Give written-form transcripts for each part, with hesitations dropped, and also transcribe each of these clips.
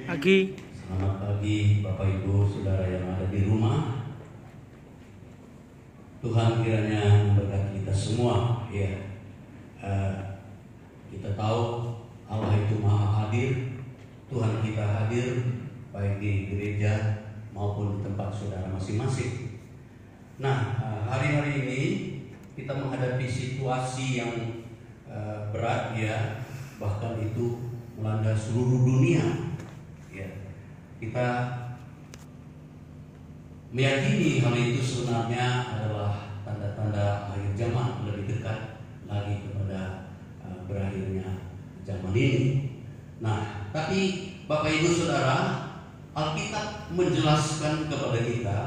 Pagi. Selamat pagi Bapak Ibu Saudara yang ada di rumah. Tuhan kiranya memberkati kita semua. Ya, kita tahu Allah itu Maha hadir. Tuhan kita hadir baik di gereja maupun di tempat saudara masing-masing. Nah, hari-hari ini kita menghadapi situasi yang berat, ya, bahkan itu melanda seluruh dunia. Ya, kita meyakini hal itu sebenarnya adalah tanda-tanda akhir zaman, lebih dekat lagi kepada berakhirnya zaman ini. Nah, tapi Bapak Ibu Saudara, Alkitab menjelaskan kepada kita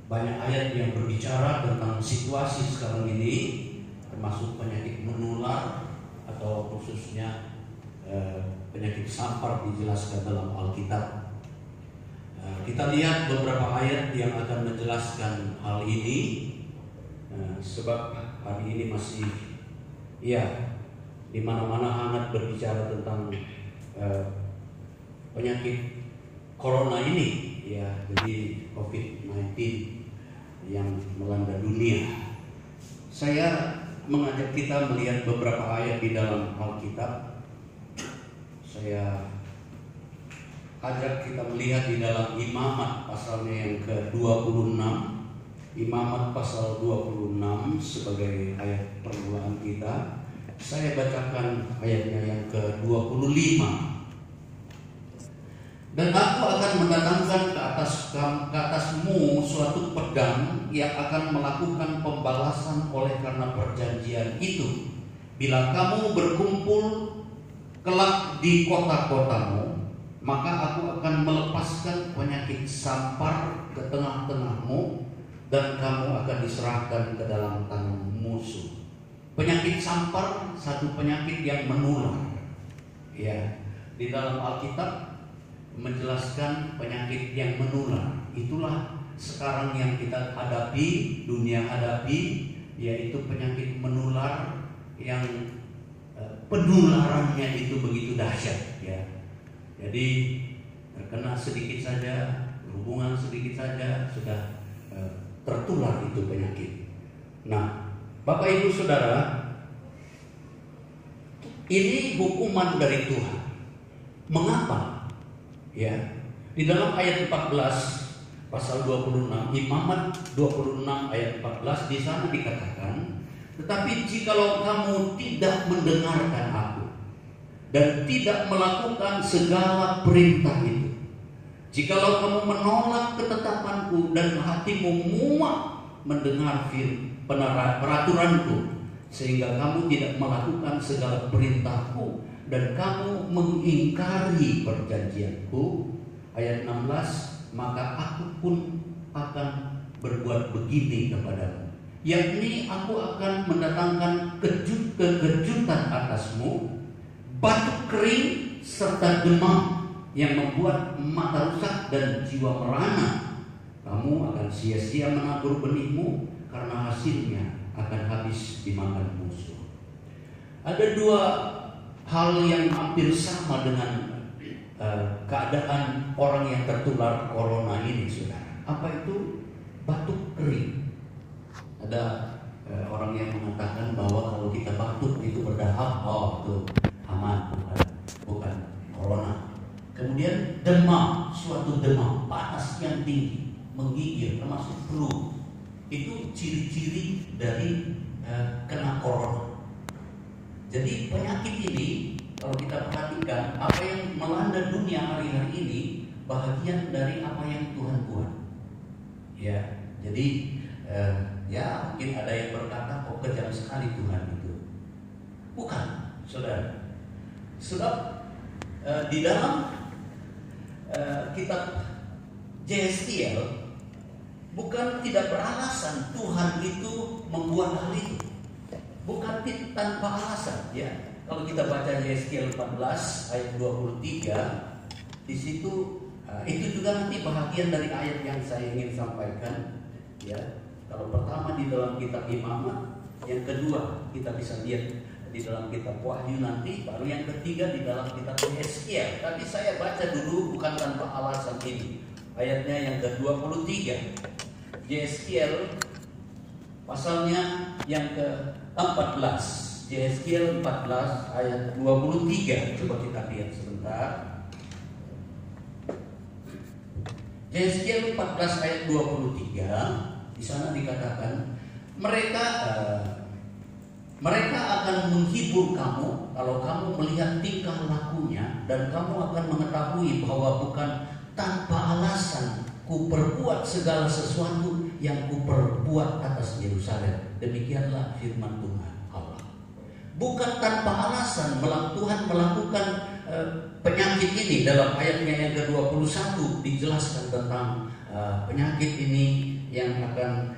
banyak ayat yang berbicara tentang situasi sekarang ini, termasuk penyakit menular atau khususnya penyakit sampar dijelaskan dalam Alkitab. Kita lihat beberapa ayat yang akan menjelaskan hal ini, sebab hari ini masih, ya, di mana-mana hangat berbicara tentang penyakit corona ini, ya, jadi COVID-19 yang melanda dunia. Saya mengajak kita melihat beberapa ayat di dalam Alkitab. Saya ajak kita melihat di dalam Imamat pasalnya yang ke-26. Imamat pasal 26 sebagai ayat permulaan kita. Saya bacakan ayatnya yang ke-25. Dan aku akan mendatangkan ke atasmu suatu pedang yang akan melakukan pembalasan oleh karena perjanjian itu. Bila kamu berkumpul kelak di kota-kotamu, maka aku akan melepaskan penyakit sampar ke tengah-tengahmu, dan kamu akan diserahkan ke dalam tangan musuh. Penyakit sampar satu penyakit yang menular. Ya, di dalam Alkitab menjelaskan penyakit yang menular. Itulah sekarang yang kita hadapi, dunia hadapi, yaitu penyakit menular yang penularannya itu begitu dahsyat, ya. Jadi terkena sedikit saja, hubungan sedikit saja sudah tertular itu penyakit. Nah, Bapak Ibu Saudara, ini hukuman dari Tuhan. Mengapa? Ya, di dalam ayat 14 pasal 26, Imamat 26 ayat 14, di sana dikatakan, tetapi jikalau kamu tidak mendengarkan aku dan tidak melakukan segala perintah itu, jikalau kamu menolak ketetapanku dan hatimu muak mendengar peraturanku, sehingga kamu tidak melakukan segala perintahku dan kamu mengingkari perjanjianku, ayat 16, maka aku pun akan berbuat begini kepadamu, yakni aku akan mendatangkan kekejutan atasmu, batuk kering serta demam yang membuat mata rusak dan jiwa merana. Kamu akan sia-sia menabur benihmu, karena hasilnya akan habis dimakan musuh. Ada dua hal yang hampir sama dengan keadaan orang yang tertular corona ini, saudara. Apa itu? Batuk kering. Ada orang yang mengatakan bahwa kalau kita batuk itu berdahak, oh itu aman, bukan corona. Kemudian demam, suatu demam panas yang tinggi, menggigil, termasuk flu. Itu ciri-ciri dari kena corona. Jadi penyakit ini, kalau kita perhatikan apa yang melanda dunia hari-hari ini, bahagian dari apa yang Tuhan buat. Ya, jadi ya mungkin ada yang berkata, kok kejam sekali Tuhan itu. Bukan, saudara. Sebab di dalam kitab JSTL bukan tidak beralasan Tuhan itu membuat hal itu. Bukan tanpa alasan, ya. Kalau kita baca JSTL 14 ayat 23, di situ itu juga nanti bahagian dari ayat yang saya ingin sampaikan, ya. Kalau pertama di dalam kitab Imamat, yang kedua kita bisa lihat di dalam kitab Wahyu nanti, baru yang ketiga di dalam kitab Yeskiel. Tapi saya baca dulu bukan tanpa alasan ini. Ayatnya yang ke-23. Yeskiel pasalnya yang ke-14. Yeskiel 14 ayat 23. Coba kita lihat sebentar. Yeskiel 14 ayat 23. Di sana dikatakan mereka akan menghibur kamu kalau kamu melihat tingkah lakunya, dan kamu akan mengetahui bahwa bukan tanpa alasan ku perbuat segala sesuatu yang ku perbuat atas Yerusalem. Demikianlah firman Tuhan Allah. Bukan tanpa alasan Tuhan melakukan penyakit ini. Dalam ayatnya yang ke-21 dijelaskan tentang penyakit ini yang akan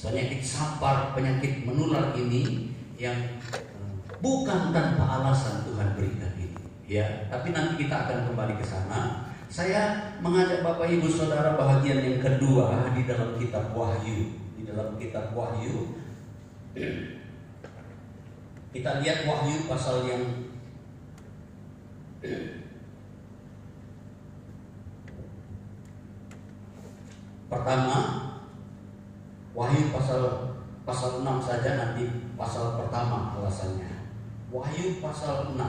penyakit sampar, penyakit menular ini yang bukan tanpa alasan Tuhan berikan ini, ya. Tapi nanti kita akan kembali ke sana. Saya mengajak Bapak Ibu Saudara bahagian yang kedua di dalam kitab Wahyu. Di dalam kitab Wahyu kita lihat Wahyu pasal yang pertama. Wahyu pasal 6 saja, nanti pasal pertama alasannya. Wahyu pasal 6.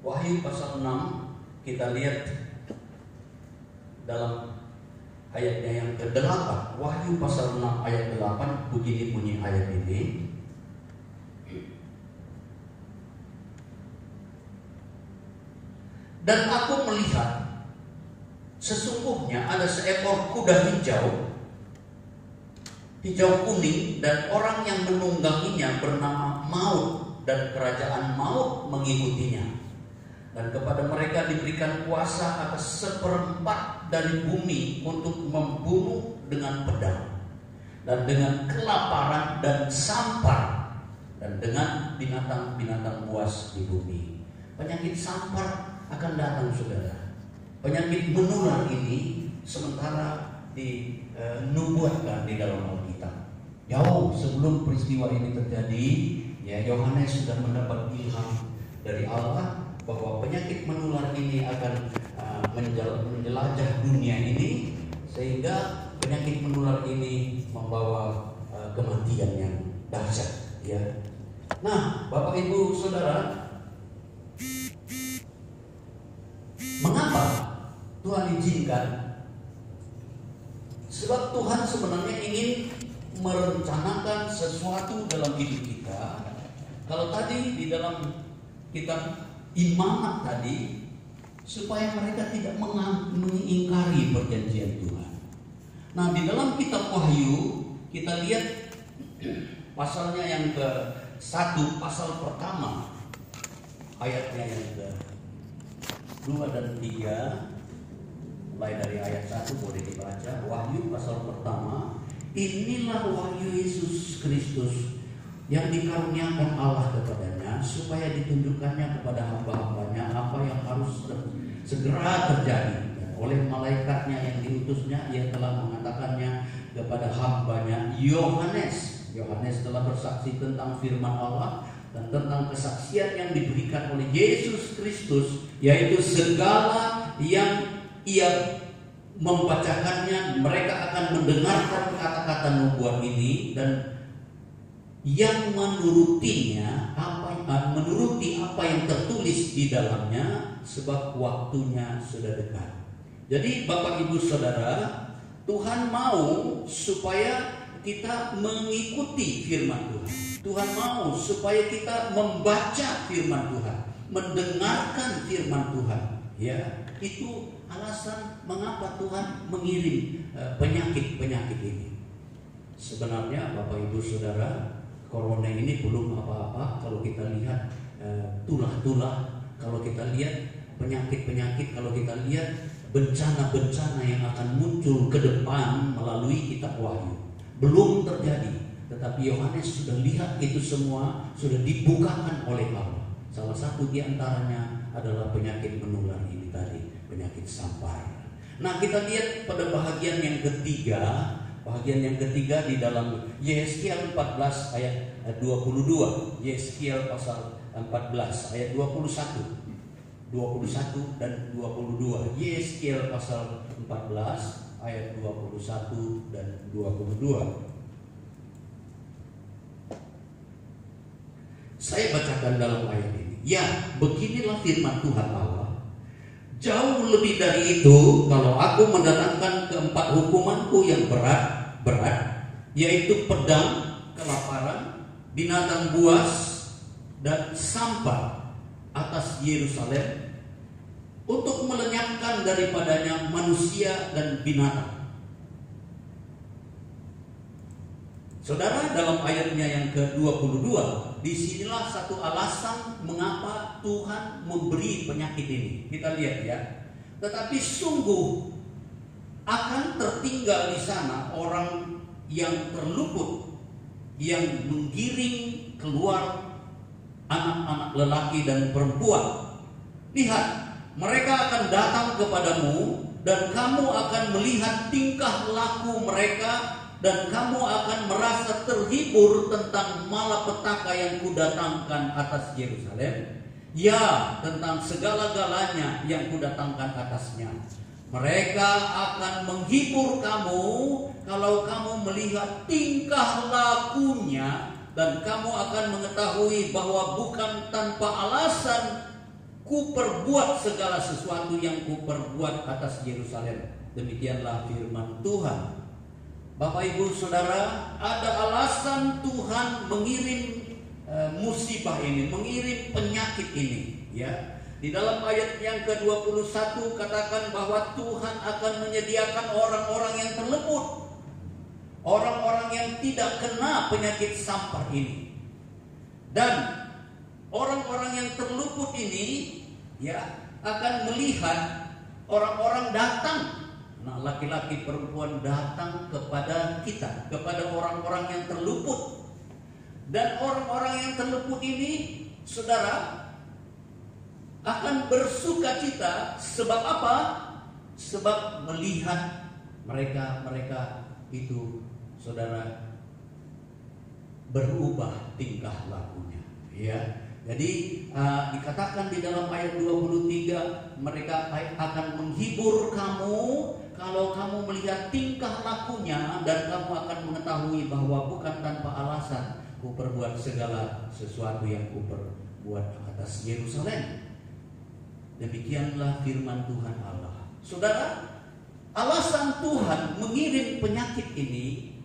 Wahyu pasal 6 kita lihat dalam ayatnya yang ke-8. Wahyu pasal 6 ayat 8, begini bunyi ayat ini. Dan aku melihat sesungguhnya ada seekor kuda hijau kuning, dan orang yang menungganginya bernama Maut, dan kerajaan maut mengikutinya. Dan kepada mereka diberikan kuasa atas 1/4 dari bumi untuk membunuh dengan pedang, dan dengan kelaparan dan sampar, dan dengan binatang-binatang buas di bumi. Penyakit sampar akan datang, saudara. Penyakit menular ini sementara dinubuatkan di dalam Alkitab. Jauh sebelum peristiwa ini terjadi, ya, Yohanes sudah mendapat ilham dari Allah bahwa penyakit menular ini akan menjelajah dunia ini, sehingga penyakit menular ini membawa kematian yang dahsyat, ya. Nah, Bapak Ibu Saudara, mengapa Tuhan izinkan? Sebab Tuhan sebenarnya ingin merencanakan sesuatu dalam hidup kita. Kalau tadi di dalam kitab Imamat tadi, supaya mereka tidak mengingkari perjanjian Tuhan. Nah, di dalam kitab Wahyu kita lihat pasalnya yang ke-1, pasal pertama, ayatnya yang ke-2 dan 3, mulai dari ayat 1 boleh dibaca. Wahyu pasal pertama. Inilah wahyu Yesus Kristus yang dikaruniakan Allah kepadanya, supaya ditunjukkannya kepada hamba-hambanya apa yang harus segera terjadi. Dan oleh malaikatnya yang diutusnya, ia telah mengatakannya kepada hambanya Yohanes. Yohanes telah bersaksi tentang firman Allah dan tentang kesaksian yang diberikan oleh Yesus Kristus, yaitu segala yang ia membacakannya. Mereka akan mendengarkan kata-kata nubuat ini dan yang menuruti apa yang tertulis di dalamnya, sebab waktunya sudah dekat. Jadi Bapak Ibu Saudara, Tuhan mau supaya kita mengikuti firman Tuhan. Tuhan mau supaya kita membaca firman Tuhan, mendengarkan firman Tuhan. Ya, itu alasan mengapa Tuhan mengirim penyakit-penyakit ini. Sebenarnya Bapak Ibu Saudara, corona ini belum apa-apa kalau kita lihat tulah-tulah, kalau kita lihat penyakit-penyakit, kalau kita lihat bencana-bencana yang akan muncul ke depan melalui kitab Wahyu. Belum terjadi, tetapi Yohanes sudah lihat itu semua sudah dibukakan oleh Allah. Salah satu di antaranya adalah penyakit menular ini tadi, penyakit sampar. Nah, kita lihat pada bahagian yang ketiga. Bahagian yang ketiga di dalam Yehezkiel 14 ayat 22. Yehezkiel pasal 14 ayat 21 dan 22. Yehezkiel pasal 14 ayat 21 dan 22. Saya bacakan dalam ayat ini. Ya, beginilah firman Tuhan Allah. Jauh lebih dari itu, kalau aku mendatangkan keempat hukumanku yang berat, yaitu pedang, kelaparan, binatang buas, dan sampah atas Yerusalem, untuk melenyapkan daripadanya manusia dan binatang. Saudara, dalam ayatnya yang ke-22, disinilah satu alasan mengapa Tuhan memberi penyakit ini. Kita lihat ya. Tetapi sungguh akan tertinggal di sana orang yang terluput, yang menggiring keluar anak-anak lelaki dan perempuan. Lihat, mereka akan datang kepadamu dan kamu akan melihat tingkah laku mereka, dan kamu akan merasa terhibur tentang malapetaka yang kudatangkan atas Yerusalem. Ya, tentang segala-galanya yang kudatangkan atasnya. Mereka akan menghibur kamu kalau kamu melihat tingkah lakunya, dan kamu akan mengetahui bahwa bukan tanpa alasan kuperbuat segala sesuatu yang kuperbuat atas Yerusalem. Demikianlah firman Tuhan. Bapak, Ibu, Saudara, ada alasan Tuhan mengirim musibah ini, mengirim penyakit ini, ya. Di dalam ayat yang ke-21 katakan bahwa Tuhan akan menyediakan orang-orang yang terluput, orang-orang yang tidak kena penyakit sampar ini. Dan orang-orang yang terluput ini, ya, akan melihat orang-orang datang. Nah, laki-laki perempuan datang kepada kita, kepada orang-orang yang terluput. Dan orang-orang yang terluput ini, saudara, akan bersuka cita. Sebab apa? Sebab melihat mereka itu, saudara, berubah tingkah lakunya, ya. Jadi dikatakan di dalam ayat 23, mereka akan menghibur kamu kalau kamu melihat tingkah lakunya, dan kamu akan mengetahui bahwa bukan tanpa alasan kuperbuat segala sesuatu yang kuperbuat atas Yerusalem. Demikianlah firman Tuhan Allah. Saudara, alasan Tuhan mengirim penyakit ini,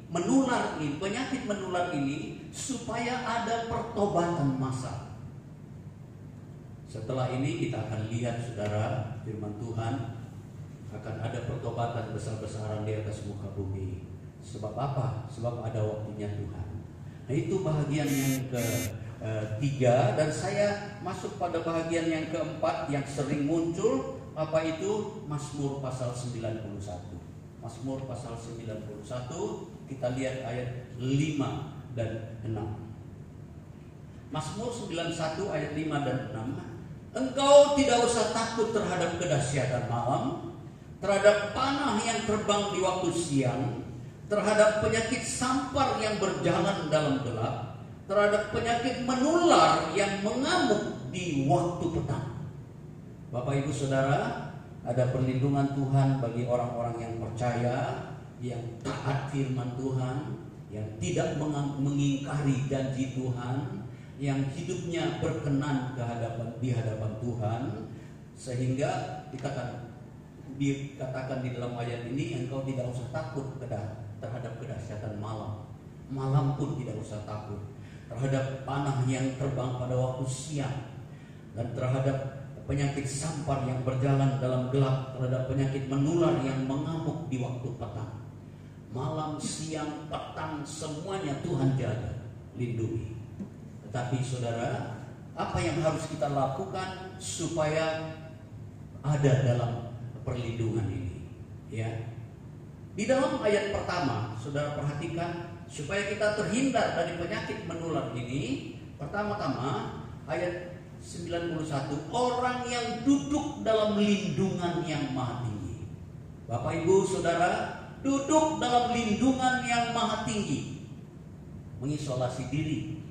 penyakit menular ini, supaya ada pertobatan massal. Setelah ini kita akan lihat, saudara, firman Tuhan akan ada pertobatan besar-besaran di atas muka bumi. Sebab apa? Sebab ada waktunya Tuhan. Nah, itu bahagian yang ketiga, dan saya masuk pada bahagian yang keempat yang sering muncul, apa itu? Mazmur pasal 91. Mazmur pasal 91, kita lihat ayat 5 dan 6. Mazmur 91 ayat 5 dan 6. Engkau tidak usah takut terhadap kedahsyatan malam, terhadap panah yang terbang di waktu siang, terhadap penyakit sampar yang berjalan dalam gelap, terhadap penyakit menular yang mengamuk di waktu petang. Bapak, Ibu, Saudara, ada perlindungan Tuhan bagi orang-orang yang percaya, yang taat firman Tuhan, yang tidak mengingkari janji Tuhan, yang hidupnya berkenan di hadapan Tuhan, sehingga dikatakan di dalam ayat ini, engkau tidak usah takut terhadap kedahsyatan malam. Malam pun tidak usah takut. Terhadap panah yang terbang pada waktu siang, dan terhadap penyakit sampar yang berjalan dalam gelap, terhadap penyakit menular yang mengamuk di waktu petang. Malam, siang, petang, semuanya Tuhan jaga, lindungi. Tetapi saudara, apa yang harus kita lakukan supaya ada dalam perlindungan ini? Ya, di dalam ayat pertama, saudara perhatikan, supaya kita terhindar dari penyakit menular ini. Pertama-tama ayat 91, orang yang duduk dalam lindungan yang maha tinggi. Bapak Ibu Saudara, duduk dalam lindungan yang maha tinggi, mengisolasi diri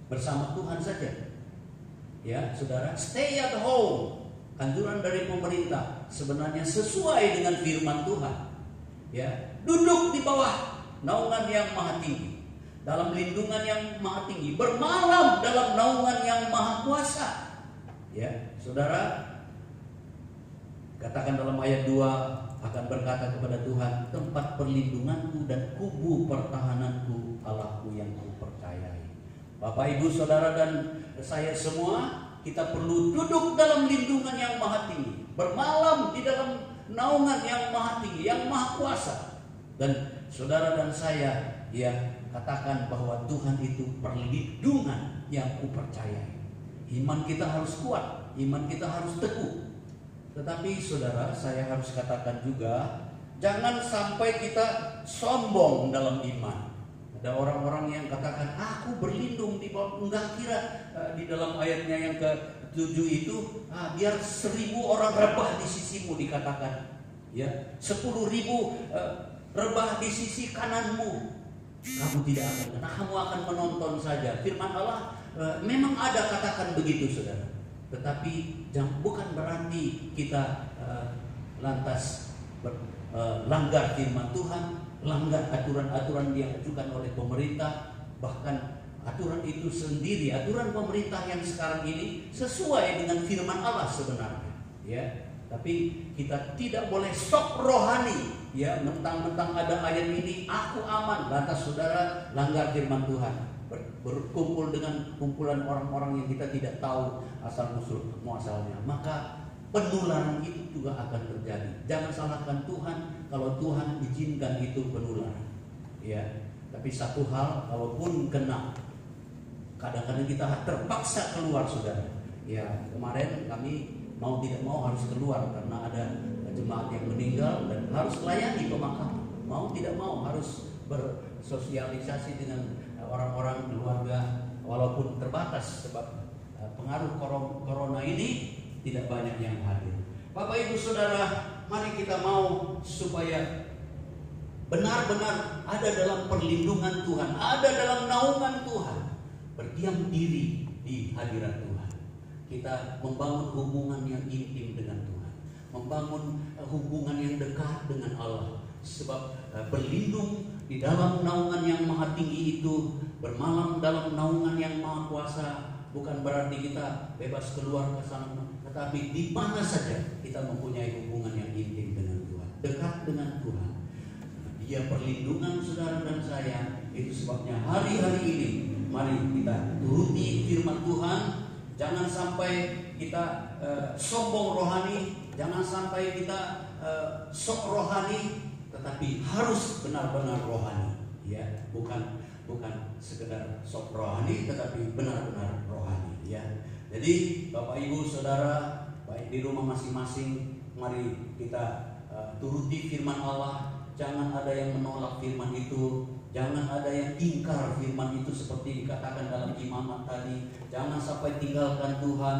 bersama Tuhan saja. Ya, Saudara, stay at home. Anjuran dari pemerintah sebenarnya sesuai dengan firman Tuhan. Ya, duduk di bawah naungan yang maha tinggi, dalam lindungan yang maha tinggi, bermalam dalam naungan yang maha kuasa. Ya, Saudara, katakan dalam ayat 2, akan berkata kepada Tuhan, tempat perlindunganku dan kubu pertahananku, Allahku yang kupercayai. Bapak Ibu Saudara dan saya semua, kita perlu duduk dalam lindungan yang maha tinggi, bermalam di dalam naungan yang maha tinggi, yang maha kuasa. Dan saudara dan saya, ya, katakan bahwa Tuhan itu perlindungan yang kupercayai. Iman kita harus kuat, iman kita harus teguh. Tetapi saudara, saya harus katakan juga, jangan sampai kita sombong dalam iman. Ada orang-orang yang katakan, aku berlindung di bawah, enggak kira di dalam ayatnya yang ke-7 itu, biar 1000 orang rebah di sisimu, dikatakan, ya, 10.000 rebah di sisi kananmu, kamu tidak akan kena, kamu akan menonton saja. Firman Allah memang ada katakan begitu, saudara. Tetapi bukan berarti kita lantas langgar firman Tuhan, langgar aturan-aturan yang diajukan oleh pemerintah. Bahkan aturan itu sendiri, aturan pemerintah yang sekarang ini sesuai dengan firman Allah sebenarnya, ya. Tapi kita tidak boleh sok rohani, ya, mentang-mentang ada ayat ini aku aman, lantas saudara langgar firman Tuhan, berkumpul dengan kumpulan orang-orang yang kita tidak tahu asal usul muasalnya, maka penularan itu juga akan terjadi. Jangan salahkan Tuhan kalau Tuhan izinkan itu penularan, ya. Tapi satu hal, kalaupun kena, kadang-kadang kita terpaksa keluar, saudara. Ya, kemarin kami mau tidak mau harus keluar karena ada jemaat yang meninggal dan harus melayani pemakaman. Mau tidak mau harus bersosialisasi dengan orang-orang keluarga walaupun terbatas sebab pengaruh corona ini tidak banyak yang hadir. Bapak Ibu Saudara, mari kita mau supaya benar-benar ada dalam perlindungan Tuhan, ada dalam naungan Tuhan, berdiam diri di hadirat Tuhan. Kita membangun hubungan yang intim dengan Tuhan, membangun hubungan yang dekat dengan Allah. Sebab berlindung di dalam naungan yang maha tinggi itu, bermalam dalam naungan yang maha kuasa, bukan berarti kita bebas keluar ke sana, tetapi di mana saja kita mempunyai hubungan yang intim dengan Tuhan, dekat dengan Tuhan. Dia perlindungan saudara dan saya. Itu sebabnya hari-hari ini mari kita turuti firman Tuhan. Jangan sampai kita sombong rohani, jangan sampai kita sok rohani, tetapi harus benar-benar rohani, ya, bukan sekedar sok rohani, tetapi benar-benar rohani, ya. Jadi Bapak Ibu Saudara, baik di rumah masing-masing, mari kita turuti firman Allah. Jangan ada yang menolak firman itu, jangan ada yang ingkar firman itu seperti dikatakan dalam imamat tadi. Jangan sampai tinggalkan Tuhan.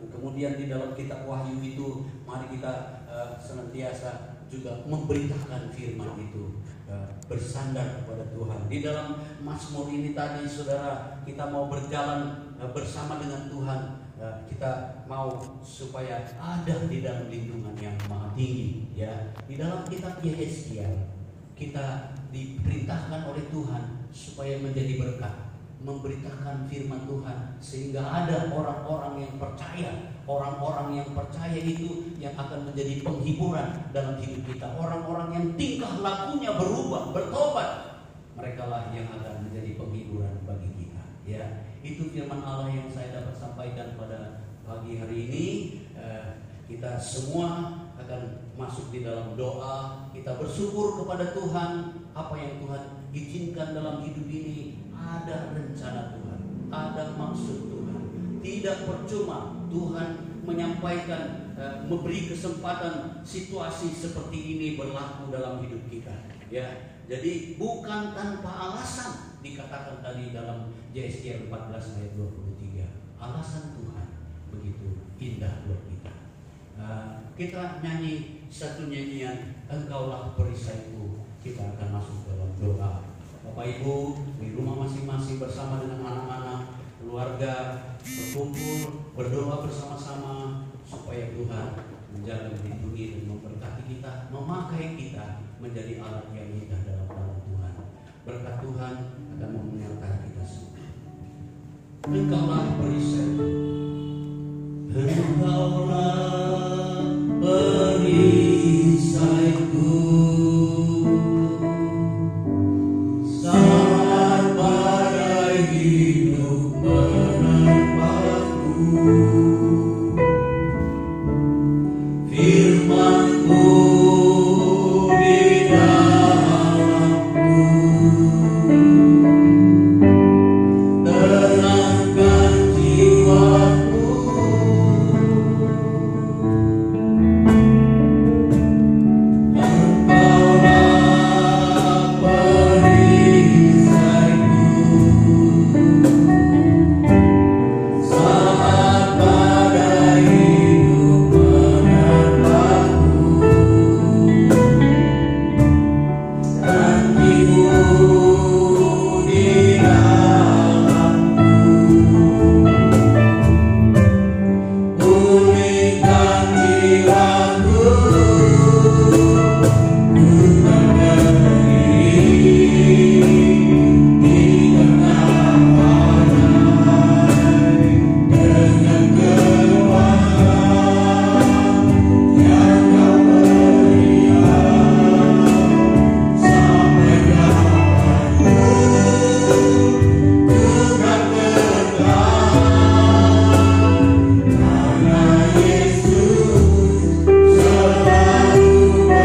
Kemudian di dalam kitab Wahyu itu, mari kita senantiasa juga memberitakan firman itu, bersandar kepada Tuhan. Di dalam Mazmur ini tadi, saudara, kita mau berjalan bersama dengan Tuhan. Kita mau supaya ada di dalam lindungan yang maha tinggi, ya. Di dalam kitab Yesaya kita diperintahkan oleh Tuhan supaya menjadi berkat, memberitakan firman Tuhan, sehingga ada orang-orang yang percaya. Orang-orang yang percaya itu yang akan menjadi penghiburan dalam hidup kita. Orang-orang yang tingkah lakunya berubah, bertobat, merekalah yang akan menjadi penghiburan bagi kita, ya. Itu firman Allah yang saya dapat sampaikan pada pagi hari ini. Kita semua akan masuk di dalam doa. Kita bersyukur kepada Tuhan. Apa yang Tuhan izinkan dalam hidup ini, ada rencana Tuhan, ada maksud Tuhan. Tidak percuma Tuhan menyampaikan, memberi kesempatan situasi seperti ini berlaku dalam hidup kita, ya. Jadi bukan tanpa alasan. Dikatakan tadi dalam Yesaya 14 ayat 23, alasan Tuhan begitu indah buat kita. Kita nyanyi satu nyanyian, Engkaulah perisaiku. Kita akan masuk dalam doa. Bapak Ibu di rumah masing-masing bersama dengan anak-anak, keluarga, berkumpul, berdoa bersama-sama supaya Tuhan menjaga, melindungi dan memberkati kita, memakai kita menjadi alat yang indah dalam nama Tuhan. Berkat Tuhan akan menyertai kita semua. Engkaulah perisaiku. Engkaulah perisaiku, saat badai hidup menerpaku. Firman-Mu di dalamku, tenangkan jiwaku. Engkaulah perisaiku, saat badai hidup menerpaku. Janji-Mu di dalamku, pulihkan jiwaku. Bukan berdiri di tengah badai, dengan kekuatan yang Kau berikan, sampai kapanpun bukan bertahan, karena Yesus selalu menopang. Bukan bertahan di dalam dengan kekuatan yang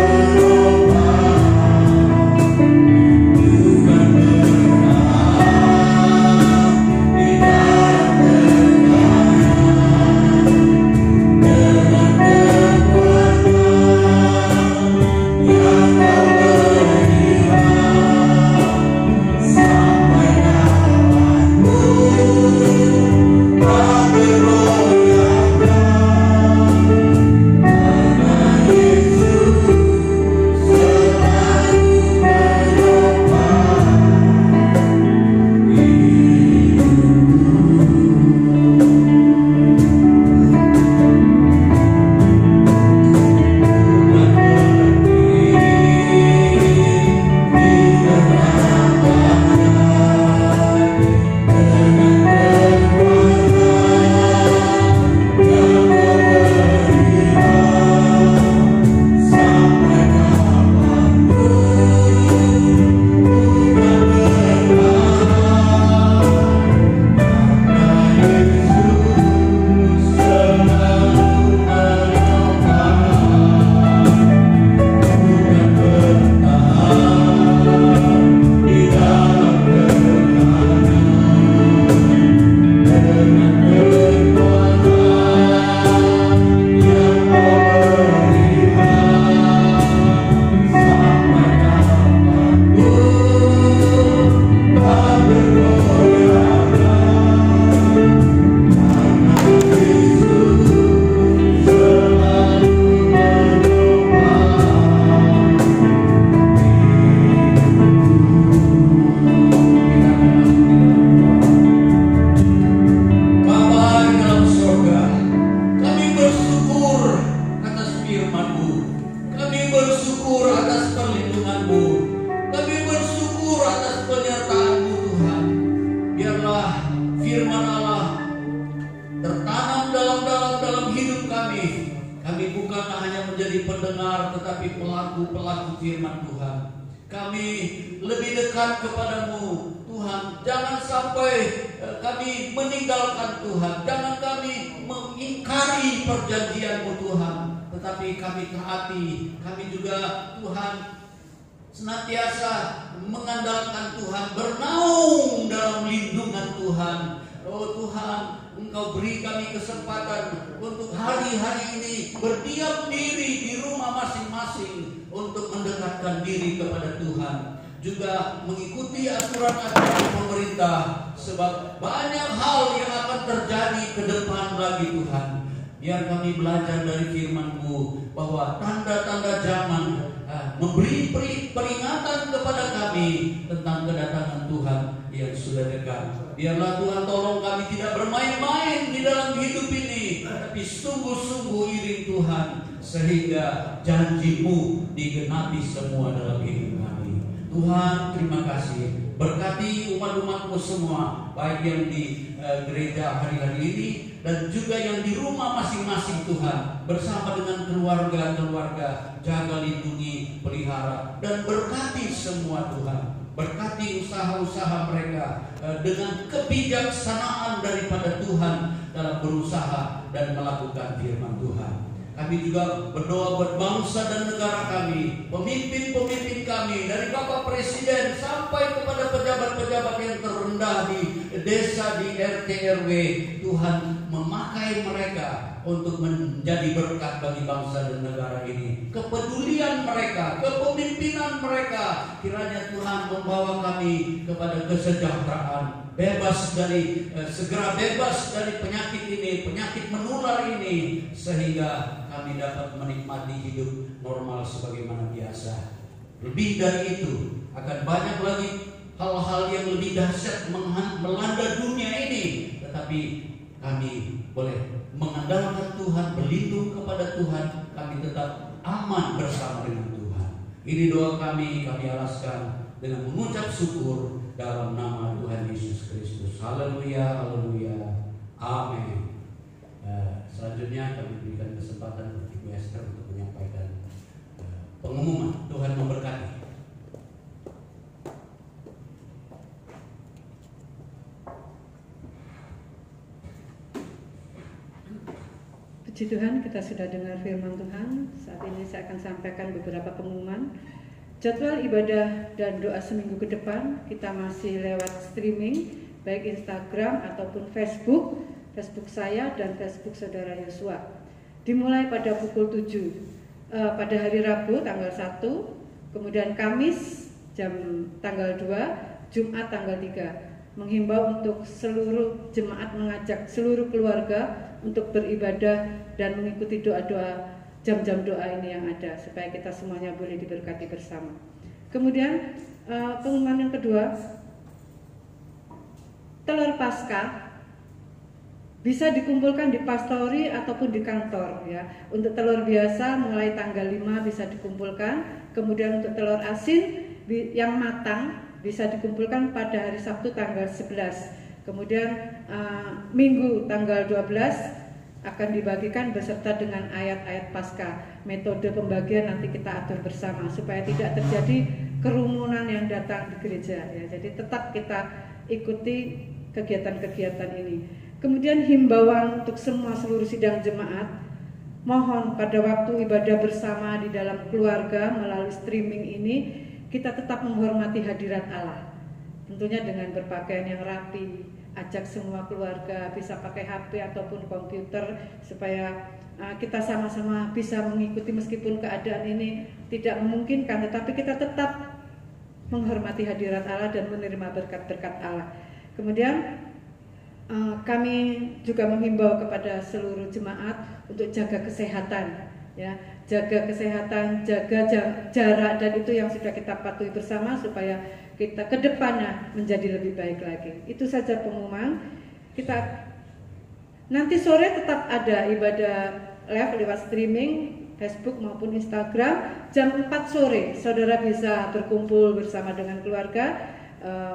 Kau berikan, sampai kapanpun tak bergoyahkan, karena Yesus selalu menopang Bapa di dalam surga, kami bersyukur atas firman-Mu, kami bersyukur atas perlindungan-Mu, kami bersyukur atas penyertaan-Mu Tuhan. Biarlah firman Allah tertanam dalam hidup kami. Kami bukanlah hanya menjadi pendengar, tetapi pelaku-pelaku firman Tuhan. Kami lebih dekat kepadamu Tuhan. Jangan sampai kami meninggalkan Tuhan. Jangan kami mengingkari perjanjian-Mu Tuhan, tetapi kami taati. Kami juga Tuhan senantiasa mengandalkan Tuhan, bernaung dalam lindungan Tuhan. Oh Tuhan, Engkau beri kami kesempatan untuk hari-hari ini berdiam diri di rumah masing-masing untuk mendekatkan diri kepada Tuhan, juga mengikuti aturan-aturan pemerintah, sebab banyak hal yang akan terjadi ke depan lagi Tuhan. Biar kami belajar dari firman-Mu bahwa tanda-tanda zaman memberi peringatan kepada kami tentang kedatangan Tuhan yang sudah dekat. Biarlah Tuhan tolong kami tidak bermain-main di dalam hidup ini, tapi sungguh-sungguh iring Tuhan, sehingga janji-Mu digenapi semua dalam hidup kami. Tuhan, terima kasih. Berkati umat-umat-Mu semua, baik yang di gereja hari-hari ini dan juga yang di rumah masing-masing Tuhan, bersama dengan keluarga-keluarga, jaga, lindungi, pelihara, dan berkati semua Tuhan. Berkati usaha-usaha mereka dengan kebijaksanaan daripada Tuhan dalam berusaha dan melakukan firman Tuhan. Kami juga berdoa buat bangsa dan negara kami, pemimpin-pemimpin kami, dari Bapak Presiden sampai kepada pejabat-pejabat yang terendah di desa, di RT RW. Tuhan memakai mereka untuk menjadi berkat bagi bangsa dan negara ini. Kepedulian mereka, kepemimpinan mereka, kiranya Tuhan membawa kami kepada kesejahteraan, bebas dari segera bebas dari penyakit ini, penyakit menular ini, sehingga kami dapat menikmati hidup normal sebagaimana biasa. Lebih dari itu, akan banyak lagi hal-hal yang lebih dahsyat melanda dunia ini, tetapi kami boleh mengandalkan Tuhan, berlindung kepada Tuhan, kami tetap aman bersama dengan Tuhan. Ini doa kami alaskan dengan mengucap syukur dalam nama Tuhan Yesus Kristus. Haleluya, haleluya, amin. Selanjutnya kami berikan kesempatan untuk Ibu Esther untuk menyampaikan pengumuman. Tuhan memberkati. Puji Tuhan, kita sudah dengar firman Tuhan. Saat ini saya akan sampaikan beberapa pengumuman. Jadwal ibadah dan doa seminggu ke depan kita masih lewat streaming, baik Instagram ataupun Facebook saya dan Facebook Saudara Yosua. Dimulai pada pukul 7 pada hari Rabu tanggal 1, kemudian Kamis tanggal 2, Jumat tanggal 3. Menghimbau untuk seluruh jemaat, mengajak seluruh keluarga untuk beribadah dan mengikuti doa-doa, jam-jam doa ini yang ada, supaya kita semuanya boleh diberkati bersama. Kemudian pengumuman yang kedua, telur Paskah bisa dikumpulkan di pastori ataupun di kantor ya. Untuk telur biasa mulai tanggal 5 bisa dikumpulkan. Kemudian untuk telur asin yang matang bisa dikumpulkan pada hari Sabtu tanggal 11. Kemudian Minggu tanggal 12 akan dibagikan beserta dengan ayat-ayat Paskah. Metode pembagian nanti kita atur bersama supaya tidak terjadi kerumunan yang datang di gereja ya. Jadi tetap kita ikuti kegiatan-kegiatan ini. Kemudian himbauan untuk seluruh sidang jemaat, mohon pada waktu ibadah bersama di dalam keluarga melalui streaming ini kita tetap menghormati hadirat Allah. Tentunya dengan berpakaian yang rapi, ajak semua keluarga bisa pakai HP ataupun komputer supaya kita sama-sama bisa mengikuti meskipun keadaan ini tidak memungkinkan, tetapi kita tetap menghormati hadirat Allah dan menerima berkat-berkat Allah. Kemudian kami juga menghimbau kepada seluruh jemaat untuk jaga kesehatan ya, jaga kesehatan, jaga jarak, dan itu yang sudah kita patuhi bersama supaya kita ke depannya menjadi lebih baik lagi. Itu saja pengumuman. Kita nanti sore tetap ada ibadah live lewat streaming Facebook maupun Instagram jam 4 sore. Saudara bisa berkumpul bersama dengan keluarga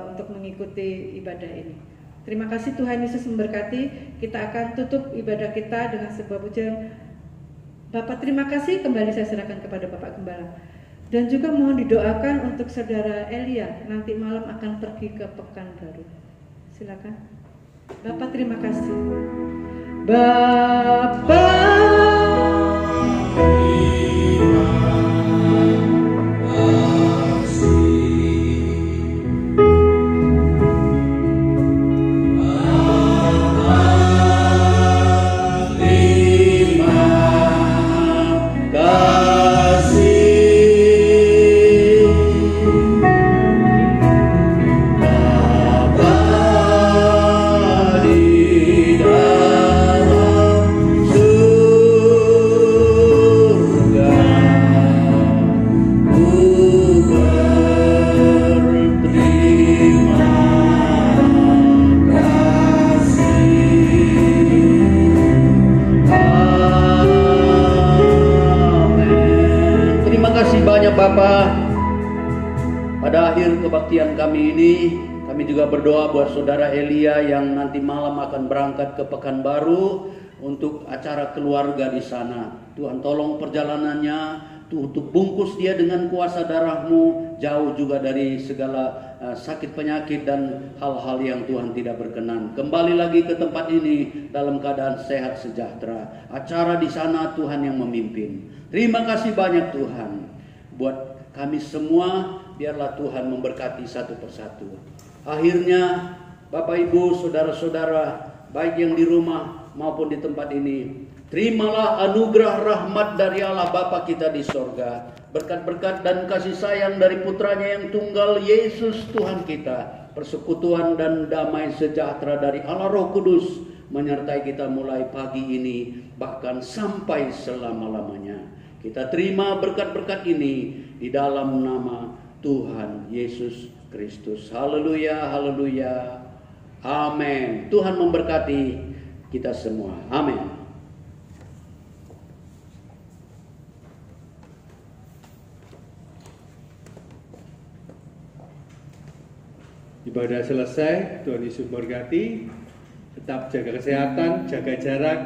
untuk mengikuti ibadah ini. Terima kasih, Tuhan Yesus memberkati. Kita akan tutup ibadah kita dengan sebuah pujian. Bapak terima kasih, kembali saya serahkan kepada Bapak Gembala. Dan juga mohon didoakan untuk saudara Elia, nanti malam akan pergi ke Pekanbaru. Silakan. Bapak terima kasih. Bapak Tuhan kebaktian kami ini. Kami juga berdoa buat saudara Elia yang nanti malam akan berangkat ke Pekanbaru untuk acara keluarga di sana. Tuhan tolong perjalanannya, untuk bungkus dia dengan kuasa darah-Mu, jauh juga dari segala sakit penyakit dan hal-hal yang Tuhan tidak berkenan. Kembali lagi ke tempat ini dalam keadaan sehat sejahtera. Acara di sana Tuhan yang memimpin. Terima kasih banyak Tuhan. Buat kami semua, biarlah Tuhan memberkati satu persatu. Akhirnya Bapak Ibu, saudara-saudara, baik yang di rumah maupun di tempat ini, terimalah anugerah rahmat dari Allah Bapa kita di sorga, berkat-berkat dan kasih sayang dari putranya yang tunggal, Yesus Tuhan kita, persekutuan dan damai sejahtera dari Allah Roh Kudus menyertai kita mulai pagi ini bahkan sampai selama-lamanya. Kita terima berkat-berkat ini di dalam nama Tuhan Yesus Kristus. Haleluya, haleluya. Amin. Tuhan memberkati kita semua. Amin. Ibadah selesai, Tuhan Yesus memberkati. Tetap jaga kesehatan, jaga jarak,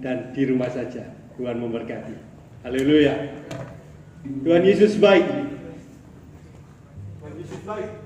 dan di rumah saja. Tuhan memberkati. Haleluya. Tuhan Yesus baik. Tuhan Yesus baik.